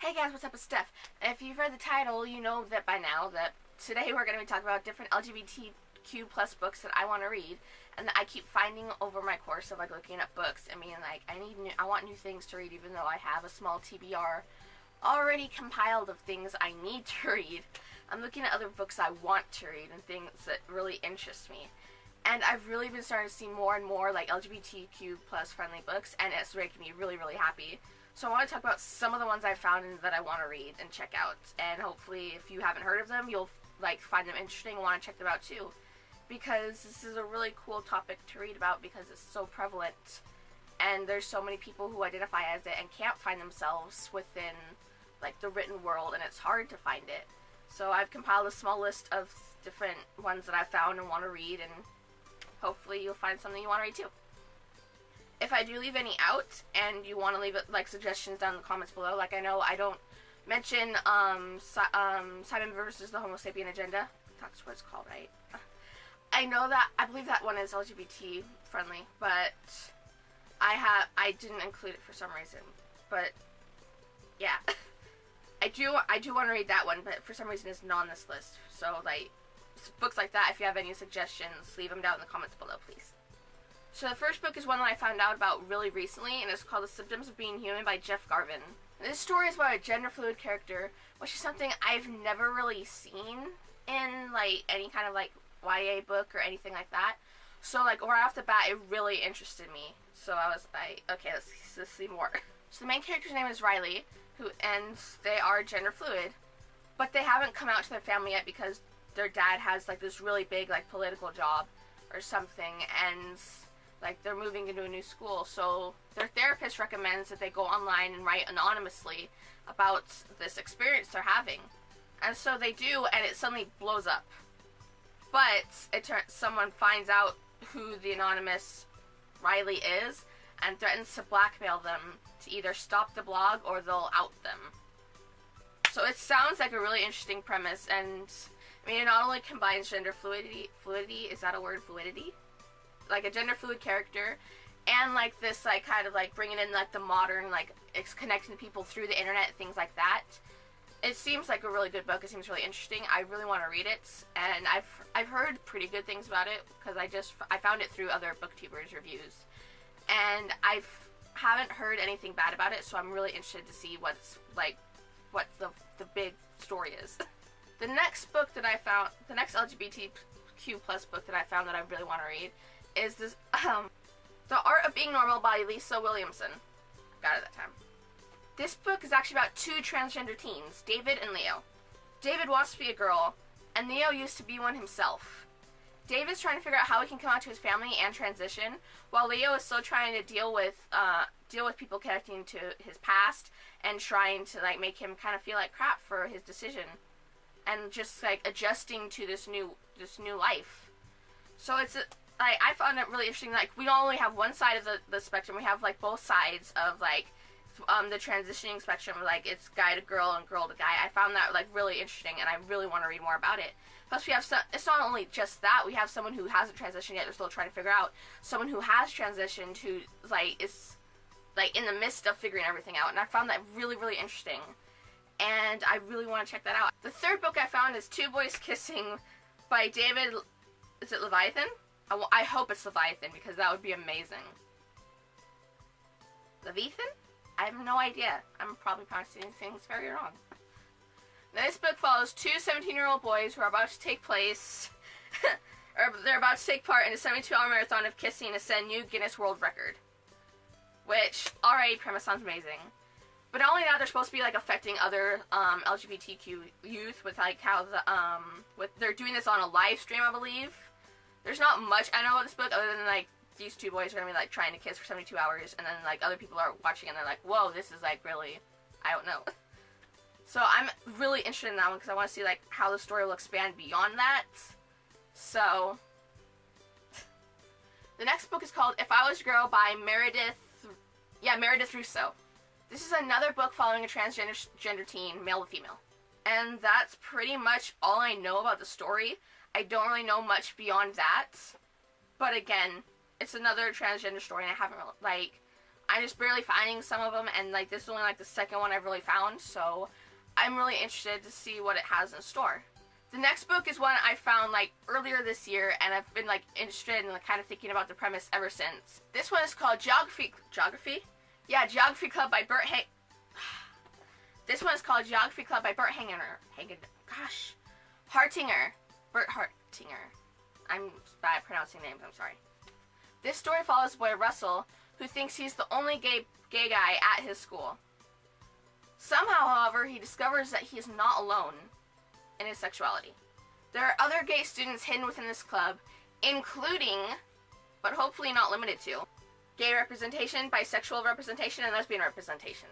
Hey guys, what's up? It's Steph. If you've read the title, you know that by now that today we're going to be talking about different LGBTQ plus books that I want to read, and that I keep finding over my course of looking at books and being I want new things to read, even though I have a small TBR already compiled of things I need to read. I'm looking at other books I want to read and things that really interest me. And I've really been starting to see more and more LGBTQ plus friendly books, and it's making me really, really happy. So I want to talk about some of the ones I've found that I want to read and check out. And hopefully, if you haven't heard of them, you'll find them interesting and want to check them out too. Because this is a really cool topic to read about because it's so prevalent. And there's so many people who identify as it and can't find themselves within the written world, and it's hard to find it. So I've compiled a small list of different ones that I've found and want to read, and hopefully you'll find something you want to read too. If I do leave any out, and you want to leave it suggestions down in the comments below, I know I don't mention Simon versus the Homo Sapien Agenda. That's what it's called, right? I believe that one is LGBT friendly, but I didn't include it for some reason. But yeah, I do want to read that one, but for some reason it's not on this list. So books like that, if you have any suggestions, leave them down in the comments below, please. So the first book is one that I found out about really recently, and it's called The Symptoms of Being Human by Jeff Garvin. This story is about a gender-fluid character, which is something I've never really seen in any kind of YA book or anything like that. So right off the bat, it really interested me. So I was like, okay, let's see more. So the main character's name is Riley, and they are gender-fluid, but they haven't come out to their family yet because their dad has this really big political job or something, and they're moving into a new school, so their therapist recommends that they go online and write anonymously about this experience they're having. And so they do, and it suddenly blows up. But someone finds out who the anonymous Riley is and threatens to blackmail them to either stop the blog or they'll out them. So it sounds like a really interesting premise, and it not only combines gender fluidity, is that a word, fluidity? A gender fluid character, and this kind of bringing in the modern it's connecting people through the internet, things like that. It seems like a really good book. It seems really interesting. I really want to read it, and I've heard pretty good things about it because I found it through other booktubers reviews, and haven't heard anything bad about it. So I'm really interested to see what the big story is. The next book that I found, the next LGBTQ plus book that I found that I really want to read is this, The Art of Being Normal by Lisa Williamson. Got it that time. This book is actually about two transgender teens, David and Leo. David wants to be a girl, and Leo used to be one himself. David's trying to figure out how he can come out to his family and transition, while Leo is still trying to deal with people connecting to his past and trying to make him kind of feel like crap for his decision, and just adjusting to this new life. So it's I found it really interesting. We don't only have one side of the spectrum. We have both sides of the transitioning spectrum. It's guy to girl and girl to guy. I found that really interesting, and I really want to read more about it. Plus, we have it's not only just that. We have someone who hasn't transitioned yet. They're still trying to figure out. Someone who has transitioned who is in the midst of figuring everything out. And I found that really, really interesting, and I really want to check that out. The third book I found is Two Boys Kissing by David. Is it Leviathan? I hope it's Leviathan, because that would be amazing. Leviathan? I have no idea. I'm probably pronouncing things very wrong. Now, this book follows two 17-year-old boys who are about to take place, or they're about to take part in a 72-hour marathon of kissing to set a new Guinness World Record. Which, already, premise sounds amazing. But not only that, they're supposed to be affecting other LGBTQ youth with how they're doing this on a live stream, I believe. There's not much I know about this book other than these two boys are gonna be trying to kiss for 72 hours, and then other people are watching and they're whoa, this is really, I don't know. So I'm really interested in that one because I want to see how the story will expand beyond that. So the next book is called If I Was a Girl by Meredith Russo. This is another book following a transgender teen, male to female. And that's pretty much all I know about the story. I don't really know much beyond that. But again, it's another transgender story, and I haven't I'm just barely finding some of them, and like this is only like the second one I've really found, so I'm really interested to see what it has in store. The next book is one I found like earlier this year, and I've been like interested and like, kind of thinking about the premise ever since. This one is called Geography Club by Bert This one is called Geography Club by Bert Hartinger. Bert Hartinger. I'm bad at pronouncing names, I'm sorry. This story follows boy Russell, who thinks he's the only gay guy at his school. Somehow, however, he discovers that he is not alone in his sexuality. There are other gay students hidden within this club, including, but hopefully not limited to, gay representation, bisexual representation, and lesbian representation.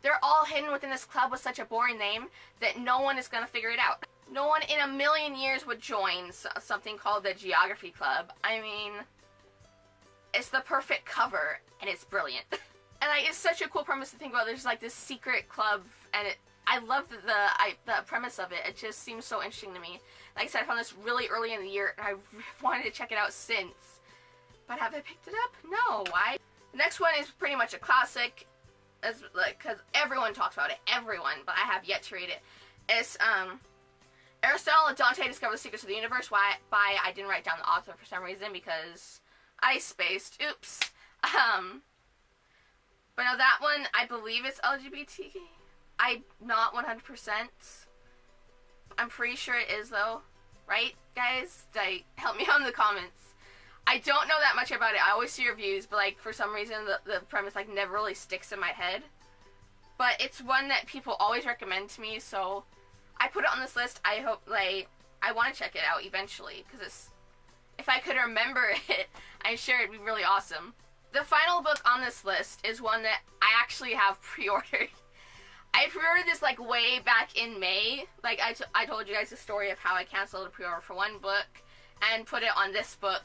They're all hidden within this club with such a boring name that no one is going to figure it out. No one in a million years would join something called the Geography Club. I mean, it's the perfect cover, and it's brilliant. And like, it's such a cool premise to think about. There's like this secret club, and I love the premise of it. It just seems so interesting to me. Like I said, I found this really early in the year, and I wanted to check it out since. But have I picked it up? No. Why? The next one is pretty much a classic, because everyone talks about it. Everyone, but I have yet to read it. It's Aristotle and Dante Discover the Secrets of the Universe. I didn't write down the author for some reason because I spaced. Oops. But no, that one, I believe it's LGBT. I'm not 100%. I'm pretty sure it is, though. Right, guys? Help me out in the comments. I don't know that much about it. I always see reviews, but, like, for some reason, the premise, like, never really sticks in my head. But it's one that people always recommend to me, so I put it on this list. I hope, like, I want to check it out eventually, because if I could remember it, I'm sure it'd be really awesome. The final book on this list is one that I actually have pre-ordered. I pre-ordered this like way back in May. Like I told you guys the story of how I canceled a pre-order for one book and put it on this book.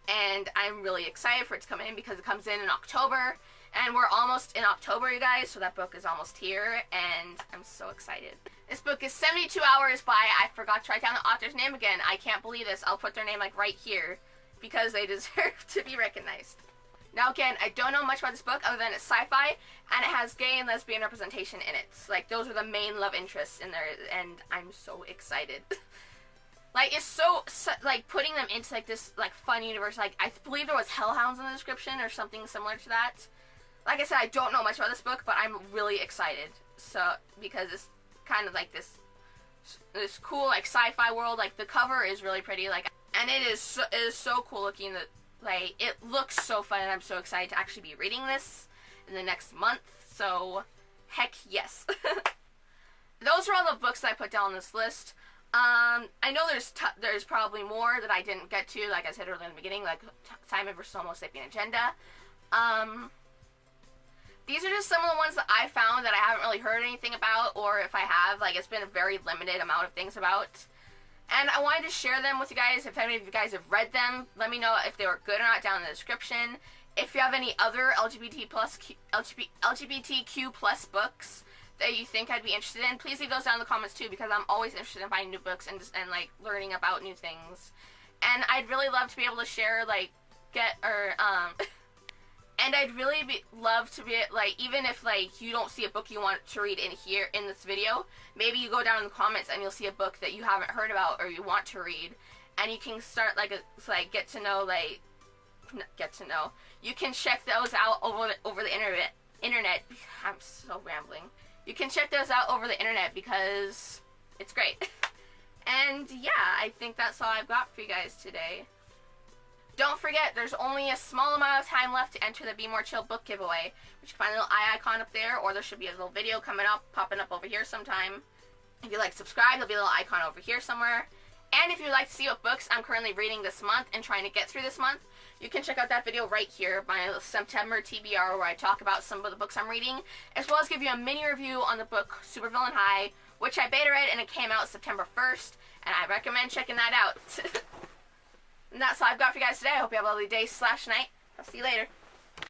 And I'm really excited for it to come in because it comes in October. And we're almost in October, you guys, so that book is almost here. And I'm so excited. This book is 72 Hours by, I forgot to write down the author's name again. I can't believe this. I'll put their name like right here because they deserve to be recognized. Now again, I don't know much about this book other than it's sci-fi, and it has gay and lesbian representation in it. Like, those are the main love interests in there, and I'm so excited. Like, it's so, like, putting them into, like, this, like, fun universe. Like, I believe there was hellhounds in the description or something similar to that. Like I said, I don't know much about this book, but I'm really excited. So, because it's kind of like this cool, like, sci-fi world. Like, the cover is really pretty, like, and it is so cool looking that, like, it looks so fun, and I'm so excited to actually be reading this in the next month, so heck yes. Those are all the books that I put down on this list. I know there's probably more that I didn't get to, like I said earlier in the beginning, like Simon vs. Homo Sapien Agenda. These are just some of the ones that I found that I haven't really heard anything about, or if I have, like, it's been a very limited amount of things about. And I wanted to share them with you guys. If any of you guys have read them, let me know if they were good or not down in the description. If you have any other LGBTQ plus books that you think I'd be interested in, please leave those down in the comments too, because I'm always interested in finding new books and like learning about new things. And I'd really love to be able to share, like, and I'd really love to be, like, even if, like, you don't see a book you want to read in here, in this video, maybe you go down in the comments and you'll see a book that you haven't heard about or you want to read, and you can start, like, get to know, you can check those out over the internet, I'm so rambling. You can check those out over the internet because it's great. And, yeah, I think that's all I've got for you guys today. Don't forget, there's only a small amount of time left to enter the Be More Chill book giveaway, which you can find a little eye icon up there, or there should be a little video popping up over here sometime. If you like subscribe, there'll be a little icon over here somewhere. And if you'd like to see what books I'm currently reading this month and trying to get through this month, you can check out that video right here, my September TBR, where I talk about some of the books I'm reading, as well as give you a mini review on the book Supervillain High, which I beta read and it came out September 1st, and I recommend checking that out. And that's all I've got for you guys today. I hope you have a lovely day/night. I'll see you later.